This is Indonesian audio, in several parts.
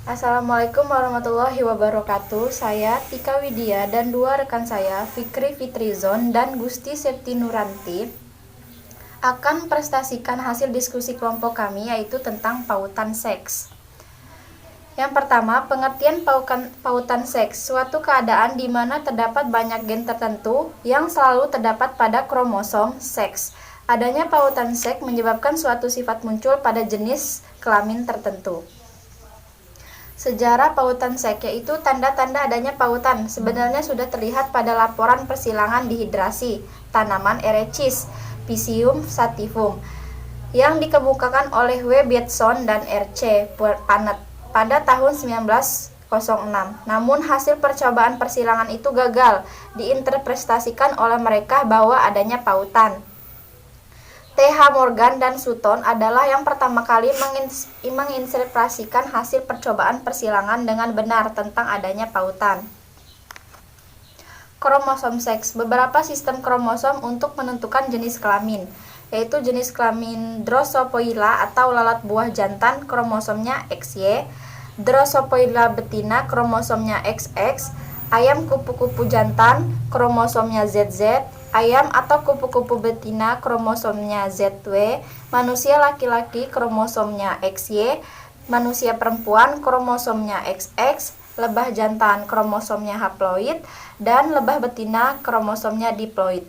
Assalamualaikum warahmatullahi wabarakatuh. Saya Tika Widya dan dua rekan saya, Fikri Fitrizon dan Gusti Septi Nuranti, akan prestasikan hasil diskusi kelompok kami, yaitu tentang pautan seks. Yang pertama, pengertian pautan seks, suatu keadaan di mana terdapat banyak gen tertentu yang selalu terdapat pada kromosom seks. Adanya pautan seks menyebabkan suatu sifat muncul pada jenis kelamin tertentu. Sejarah pautan seks, yaitu tanda-tanda adanya pautan, sebenarnya sudah terlihat pada laporan persilangan dihidrasi tanaman Erecis Piscium sativum yang dikemukakan oleh W. Bateson dan R. C. Punnett pada tahun 1906. Namun hasil percobaan persilangan itu gagal diinterpretasikan oleh mereka bahwa adanya pautan. T. H. Morgan dan Sutton adalah yang pertama kali menginterpretasikan hasil percobaan persilangan dengan benar tentang adanya pautan. Kromosom seks, beberapa sistem kromosom untuk menentukan jenis kelamin, yaitu jenis kelamin Drosophila atau lalat buah jantan, kromosomnya XY, Drosophila betina, kromosomnya XX, ayam kupu-kupu jantan, kromosomnya ZZ, ayam atau kupu-kupu betina, kromosomnya ZW, manusia laki-laki, kromosomnya XY, manusia perempuan, kromosomnya XX, lebah jantan, kromosomnya haploid, dan lebah betina, kromosomnya diploid.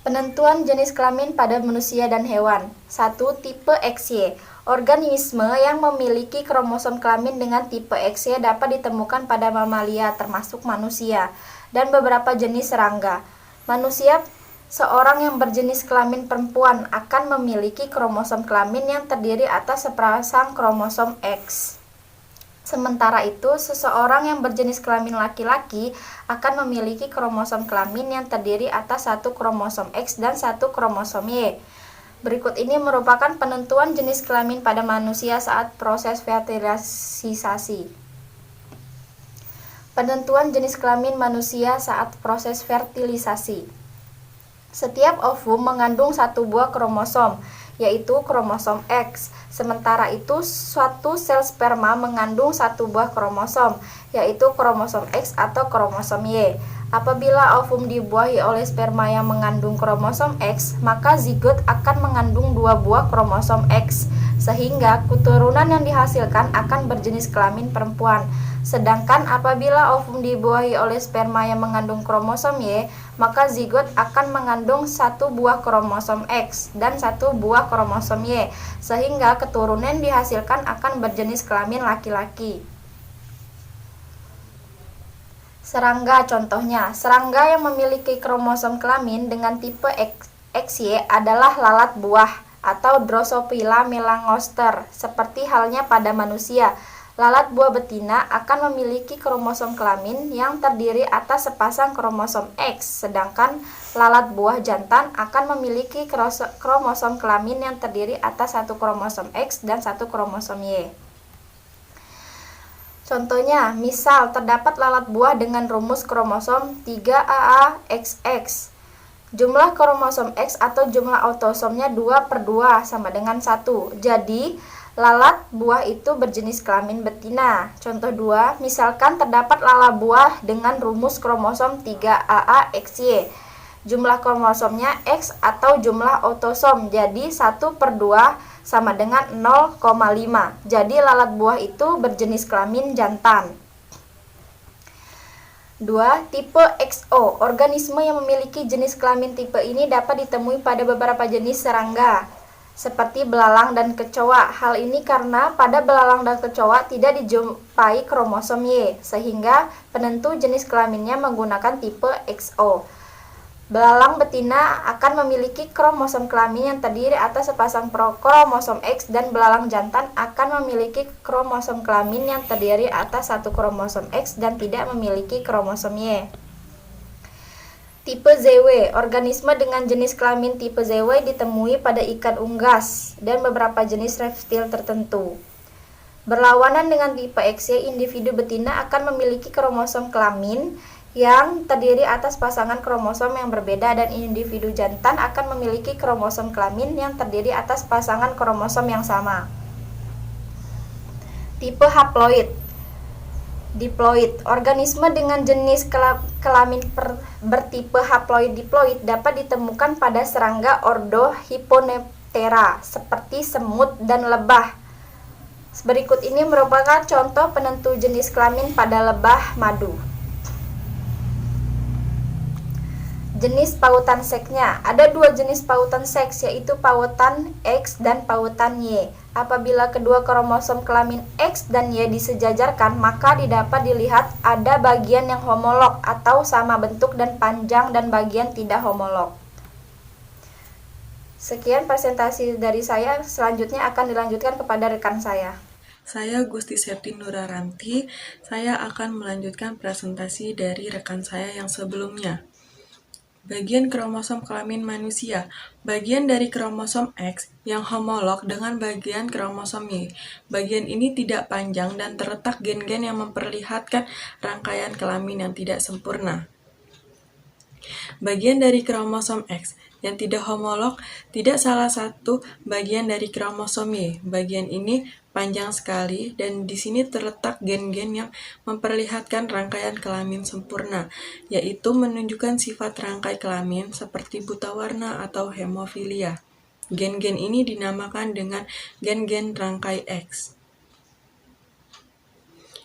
Penentuan jenis kelamin pada manusia dan hewan. 1. Tipe XY. Organisme yang memiliki kromosom kelamin dengan tipe XY dapat ditemukan pada mamalia termasuk manusia dan beberapa jenis serangga. Manusia, seorang yang berjenis kelamin perempuan akan memiliki kromosom kelamin yang terdiri atas sepasang kromosom X. Sementara itu, seseorang yang berjenis kelamin laki-laki akan memiliki kromosom kelamin yang terdiri atas satu kromosom X dan satu kromosom Y. Berikut ini merupakan penentuan jenis kelamin pada manusia saat proses fertilisasi. Penentuan jenis kelamin manusia saat proses fertilisasi. Setiap ovum mengandung satu buah kromosom, yaitu kromosom X. Sementara itu, suatu sel sperma mengandung satu buah kromosom, yaitu kromosom X atau kromosom Y. Apabila ovum dibuahi oleh sperma yang mengandung kromosom X, maka zigot akan mengandung dua buah kromosom X, sehingga keturunan yang dihasilkan akan berjenis kelamin perempuan. Sedangkan apabila ovum dibuahi oleh sperma yang mengandung kromosom Y, maka zigot akan mengandung satu buah kromosom X dan satu buah kromosom Y, sehingga keturunan yang dihasilkan akan berjenis kelamin laki-laki. Serangga contohnya, serangga yang memiliki kromosom kelamin dengan tipe XY adalah lalat buah atau Drosophila melanogaster. Seperti halnya pada manusia, lalat buah betina akan memiliki kromosom kelamin yang terdiri atas sepasang kromosom X, sedangkan lalat buah jantan akan memiliki kromosom kelamin yang terdiri atas satu kromosom X dan satu kromosom Y. Contohnya, misal terdapat lalat buah dengan rumus kromosom 3AAXX. Jumlah kromosom X atau jumlah autosomnya 2/2 sama dengan 1. Jadi, lalat buah itu berjenis kelamin betina. Contoh 2, misalkan terdapat lalat buah dengan rumus kromosom 3AAXY. Jumlah kromosomnya X atau jumlah autosom, jadi 1/2 sama dengan 0,5. Jadi lalat buah itu berjenis kelamin jantan. 2. Tipe XO. Organisme yang memiliki jenis kelamin tipe ini dapat ditemui pada beberapa jenis serangga, seperti belalang dan kecoa. Hal ini karena pada belalang dan kecoa tidak dijumpai kromosom Y, sehingga penentu jenis kelaminnya menggunakan tipe XO. Belalang betina akan memiliki kromosom kelamin yang terdiri atas sepasang kromosom X dan belalang jantan akan memiliki kromosom kelamin yang terdiri atas satu kromosom X dan tidak memiliki kromosom Y. Tipe ZW. Organisme dengan jenis kelamin tipe ZW ditemui pada ikan unggas dan beberapa jenis reptil tertentu. Berlawanan dengan tipe XY, individu betina akan memiliki kromosom kelamin yang terdiri atas pasangan kromosom yang berbeda dan individu jantan akan memiliki kromosom kelamin yang terdiri atas pasangan kromosom yang sama. Tipe haploid. Diploid. Organisme dengan jenis kelamin bertipe haploid diploid dapat ditemukan pada serangga ordo Hyponeptera seperti semut dan lebah. Berikut ini merupakan contoh penentu jenis kelamin pada lebah madu. Jenis pautan seksnya. Ada dua jenis pautan seks, yaitu pautan X dan pautan Y. Apabila kedua kromosom kelamin X dan Y disejajarkan, maka dapat dilihat ada bagian yang homolog atau sama bentuk dan panjang dan bagian tidak homolog. Sekian presentasi dari saya, selanjutnya akan dilanjutkan kepada rekan saya. Saya Gusti Septi Nuraranti, saya akan melanjutkan presentasi dari rekan saya yang sebelumnya. Bagian kromosom kelamin manusia. Bagian dari kromosom X yang homolog dengan bagian kromosom Y. Bagian ini tidak panjang dan terletak gen-gen yang memperlihatkan rangkaian kelamin yang tidak sempurna. Bagian dari kromosom X yang tidak homolog tidak salah satu bagian dari kromosom Y. Bagian ini panjang sekali dan di sini terletak gen-gen yang memperlihatkan rangkaian kelamin sempurna, yaitu menunjukkan sifat rangkai kelamin seperti buta warna atau hemofilia. Gen-gen ini dinamakan dengan gen-gen rangkai X.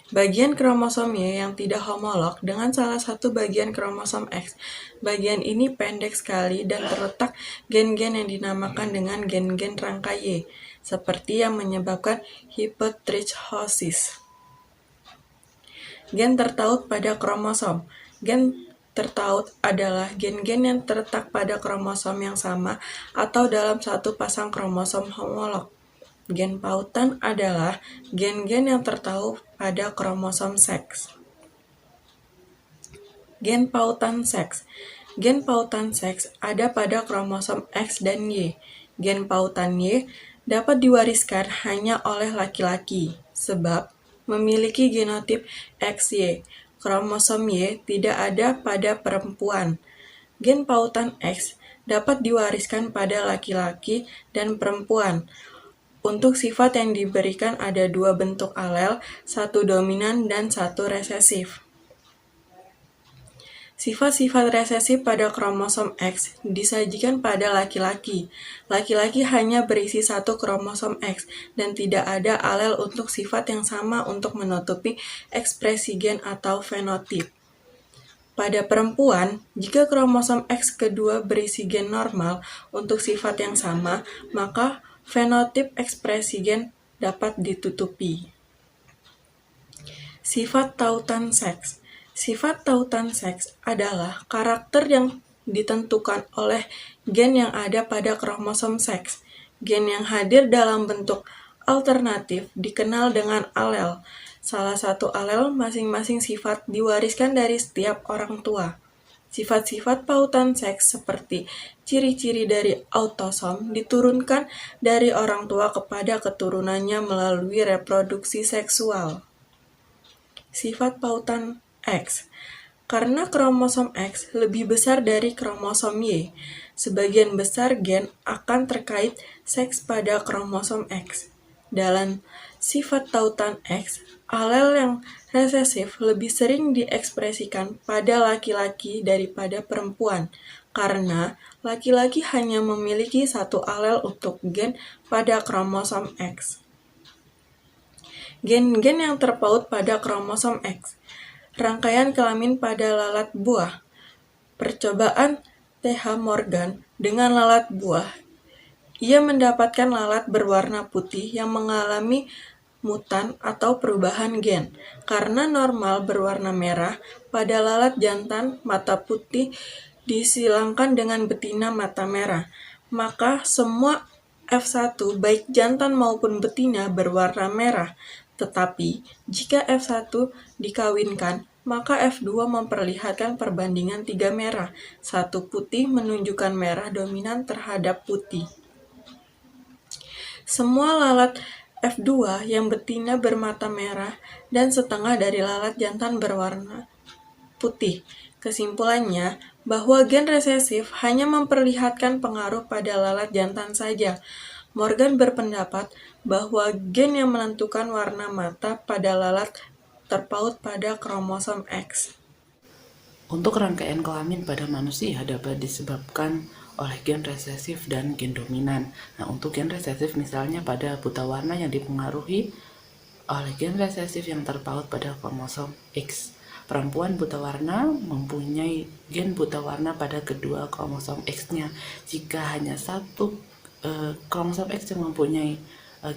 Bagian kromosom Y yang tidak homolog dengan salah satu bagian kromosom X. Bagian ini pendek sekali dan terletak gen-gen yang dinamakan dengan gen-gen rangkai Y, seperti yang menyebabkan hipotrichosis. Gen tertaut pada kromosom. Gen tertaut adalah gen-gen yang terletak pada kromosom yang sama atau dalam satu pasang kromosom homolog. Gen pautan adalah gen-gen yang tertaut pada kromosom seks. Gen pautan seks. Gen pautan seks ada pada kromosom X dan Y. Gen pautan Y dapat diwariskan hanya oleh laki-laki, sebab memiliki genotip XY. Kromosom Y tidak ada pada perempuan. Gen pautan X dapat diwariskan pada laki-laki dan perempuan. Untuk sifat yang diberikan ada dua bentuk alel, satu dominan dan satu resesif. Sifat-sifat resesif pada kromosom X disajikan pada laki-laki. Laki-laki hanya berisi satu kromosom X dan tidak ada alel untuk sifat yang sama untuk menutupi ekspresi gen atau fenotip. Pada perempuan, jika kromosom X kedua berisi gen normal untuk sifat yang sama, maka fenotip ekspresi gen dapat ditutupi. Sifat tautan seks. Sifat tautan seks adalah karakter yang ditentukan oleh gen yang ada pada kromosom seks. Gen yang hadir dalam bentuk alternatif dikenal dengan alel. Salah satu alel masing-masing sifat diwariskan dari setiap orang tua. Sifat-sifat pautan seks seperti ciri-ciri dari autosom diturunkan dari orang tua kepada keturunannya melalui reproduksi seksual. Sifat pautan X. Karena kromosom X lebih besar dari kromosom Y, sebagian besar gen akan terkait seks pada kromosom X. Dalam sifat tautan X, alel yang resesif lebih sering diekspresikan pada laki-laki daripada perempuan, karena laki-laki hanya memiliki satu alel untuk gen pada kromosom X. Gen-gen yang terpaut pada kromosom X. Rangkaian kelamin pada lalat buah. Percobaan T.H. Morgan dengan lalat buah. Ia mendapatkan lalat berwarna putih yang mengalami mutan atau perubahan gen. Karena normal berwarna merah, pada lalat jantan mata putih disilangkan dengan betina mata merah. Maka semua F1 baik jantan maupun betina berwarna merah. Tetapi jika F1 dikawinkan, maka F2 memperlihatkan perbandingan 3 merah. Satu putih menunjukkan merah dominan terhadap putih. Semua lalat F2 yang betina bermata merah dan setengah dari lalat jantan berwarna putih. Kesimpulannya, bahwa gen resesif hanya memperlihatkan pengaruh pada lalat jantan saja. Morgan berpendapat bahwa gen yang menentukan warna mata pada lalat terpaut pada kromosom X. Untuk rangkaian kelamin pada manusia dapat disebabkan oleh gen resesif dan gen dominan. Nah, untuk gen resesif misalnya pada buta warna yang dipengaruhi oleh gen resesif yang terpaut pada kromosom X. Perempuan buta warna mempunyai gen buta warna pada kedua kromosom X-nya. Jika hanya satu kromosom X yang mempunyai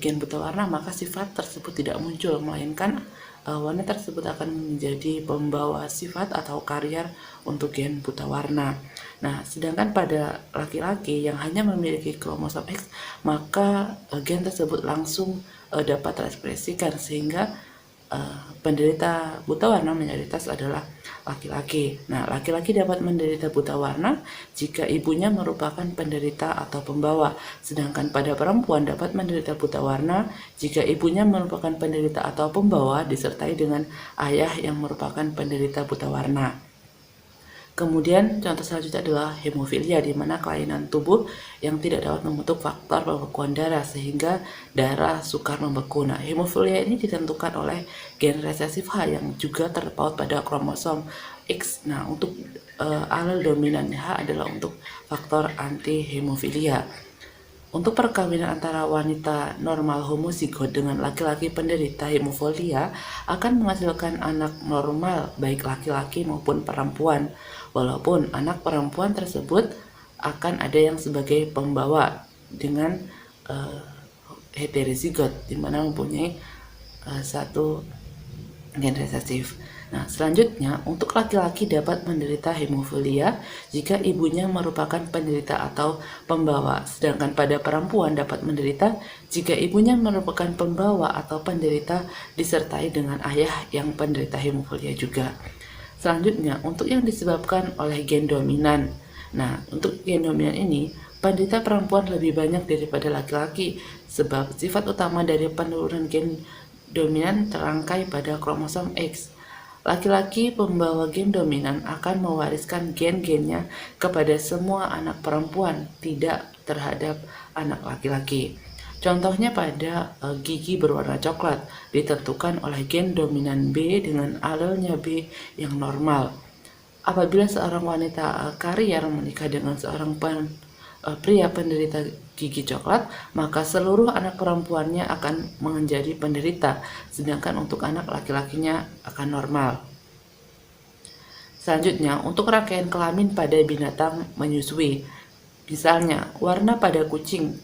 gen buta warna, maka sifat tersebut tidak muncul, melainkan wanita tersebut akan menjadi pembawa sifat atau karier untuk gen buta warna. Nah, sedangkan pada laki-laki yang hanya memiliki kromosom X, maka gen tersebut langsung dapat terekspresikan, sehingga penderita buta warna mayoritas adalah laki-laki. Nah, laki-laki dapat menderita buta warna jika ibunya merupakan penderita atau pembawa, sedangkan pada perempuan dapat menderita buta warna jika ibunya merupakan penderita atau pembawa disertai dengan ayah yang merupakan penderita buta warna. Kemudian contoh selanjutnya adalah hemofilia, di mana kelainan tubuh yang tidak dapat membentuk faktor pembekuan darah sehingga darah sukar membeku. Nah, hemofilia ini ditentukan oleh gen resesif H yang juga terpaut pada kromosom X. Nah, untuk alel dominan H adalah untuk faktor anti hemofilia. Untuk perkawinan antara wanita normal homozigot dengan laki-laki penderita hemofilia akan menghasilkan anak normal baik laki-laki maupun perempuan, walaupun anak perempuan tersebut akan ada yang sebagai pembawa dengan heterozigot, di mana mempunyai satu gen resesif. Nah, selanjutnya untuk laki-laki dapat menderita hemofilia jika ibunya merupakan penderita atau pembawa, sedangkan pada perempuan dapat menderita jika ibunya merupakan pembawa atau penderita disertai dengan ayah yang penderita hemofilia juga. Selanjutnya, untuk yang disebabkan oleh gen dominan. Nah, untuk gen dominan ini, penderita perempuan lebih banyak daripada laki-laki sebab sifat utama dari penurunan gen dominan terangkai pada kromosom X. Laki-laki pembawa gen dominan akan mewariskan gen-gennya kepada semua anak perempuan, tidak terhadap anak laki-laki. Contohnya pada gigi berwarna coklat ditentukan oleh gen dominan B dengan alelnya B yang normal. Apabila seorang wanita karier menikah dengan seorang pria penderita gigi coklat, maka seluruh anak perempuannya akan menjadi penderita, sedangkan untuk anak laki-lakinya akan normal. Selanjutnya, untuk rangkaian kelamin pada binatang menyusui. Misalnya, warna pada kucing,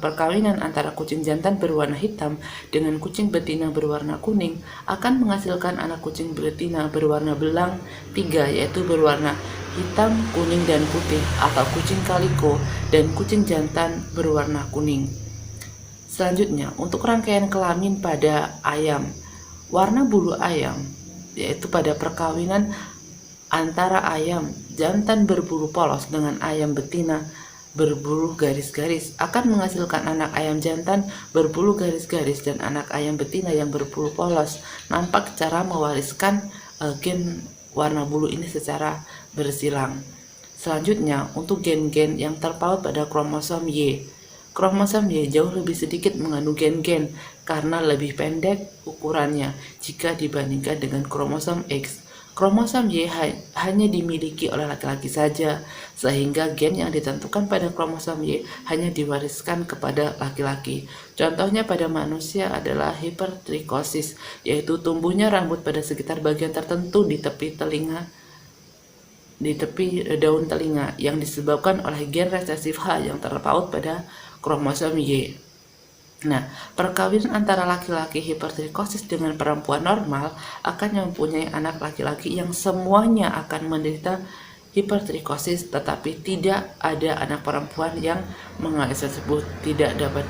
perkawinan antara kucing jantan berwarna hitam dengan kucing betina berwarna kuning akan menghasilkan anak kucing betina berwarna belang 3, yaitu berwarna hitam, kuning, dan putih, atau kucing kaliko dan kucing jantan berwarna kuning. Selanjutnya, untuk rangkaian kelamin pada ayam, warna bulu ayam, yaitu pada perkawinan antara ayam jantan berbulu polos dengan ayam betina berbulu garis-garis akan menghasilkan anak ayam jantan berbulu garis-garis dan anak ayam betina yang berbulu polos. Nampak cara mewariskan gen warna bulu ini secara bersilang. Selanjutnya, untuk gen-gen yang terpaut pada kromosom Y. Kromosom Y jauh lebih sedikit mengandung gen-gen karena lebih pendek ukurannya jika dibandingkan dengan kromosom X. Kromosom Y hanya dimiliki oleh laki-laki saja, sehingga gen yang ditentukan pada kromosom Y hanya diwariskan kepada laki-laki. Contohnya pada manusia adalah hipertrikosis, yaitu tumbuhnya rambut pada sekitar bagian tertentu di tepi daun telinga yang disebabkan oleh gen resesif H yang terpaut pada kromosom Y. Nah, perkawinan antara laki-laki hipertrikosis dengan perempuan normal akan mempunyai anak laki-laki yang semuanya akan menderita hipertrikosis, tetapi tidak ada anak perempuan yang mengalami tersebut, tidak dapat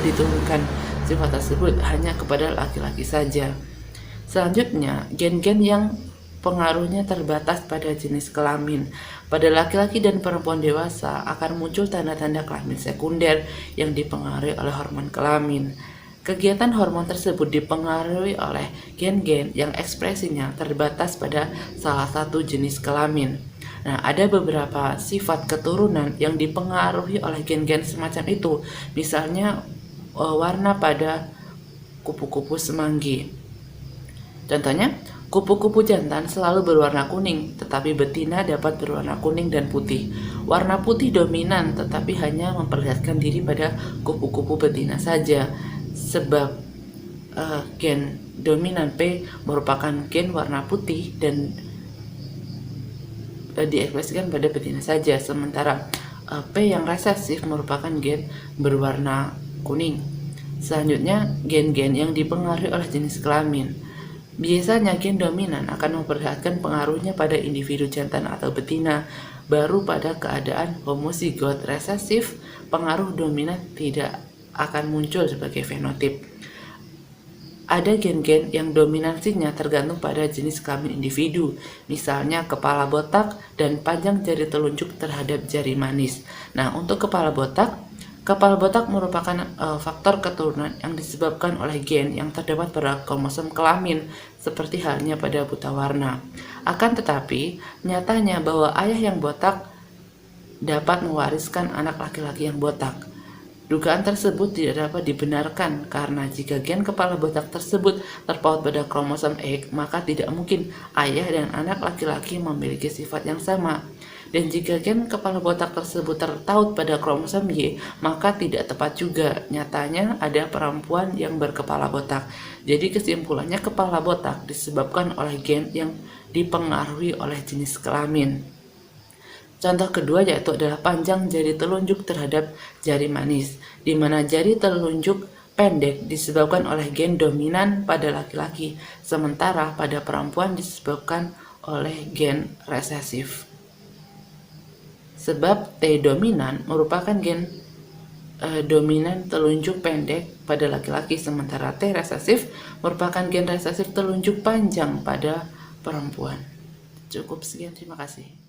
diturunkan sifat tersebut hanya kepada laki-laki saja. Selanjutnya, gen-gen yang pengaruhnya terbatas pada jenis kelamin. Pada laki-laki dan perempuan dewasa akan muncul tanda-tanda kelamin sekunder yang dipengaruhi oleh hormon kelamin. Kegiatan hormon tersebut dipengaruhi oleh gen-gen yang ekspresinya terbatas pada salah satu jenis kelamin. Nah, ada beberapa sifat keturunan yang dipengaruhi oleh gen-gen semacam itu. Misalnya warna pada kupu-kupu semanggi. Contohnya, kupu-kupu jantan selalu berwarna kuning, tetapi betina dapat berwarna kuning dan putih. Warna putih dominan, tetapi hanya memperlihatkan diri pada kupu-kupu betina saja, sebab gen dominan P merupakan gen warna putih dan diekspresikan pada betina saja, sementara P yang resesif merupakan gen berwarna kuning. Selanjutnya, gen-gen yang dipengaruhi oleh jenis kelamin. Biasanya gen dominan akan memperlihatkan pengaruhnya pada individu jantan atau betina, baru pada keadaan homozigot resesif, pengaruh dominan tidak akan muncul sebagai fenotip. Ada gen-gen yang dominansinya tergantung pada jenis kelamin individu, misalnya kepala botak dan panjang jari telunjuk terhadap jari manis. Nah, untuk kepala botak merupakan faktor keturunan yang disebabkan oleh gen yang terdapat pada kromosom kelamin, seperti halnya pada buta warna. Akan tetapi, nyatanya bahwa ayah yang botak dapat mewariskan anak laki-laki yang botak. Dugaan tersebut tidak dapat dibenarkan karena jika gen kepala botak tersebut terpaut pada kromosom X, maka tidak mungkin ayah dan anak laki-laki memiliki sifat yang sama. Dan jika gen kepala botak tersebut tertaut pada kromosom Y, maka tidak tepat juga. Nyatanya ada perempuan yang berkepala botak. Jadi kesimpulannya kepala botak disebabkan oleh gen yang dipengaruhi oleh jenis kelamin. Contoh kedua yaitu adalah panjang jari telunjuk terhadap jari manis, di mana jari telunjuk pendek disebabkan oleh gen dominan pada laki-laki, sementara pada perempuan disebabkan oleh gen resesif. Sebab T dominan merupakan gen dominan telunjuk pendek pada laki-laki, sementara T resesif merupakan gen resesif telunjuk panjang pada perempuan. Cukup sekian, terima kasih.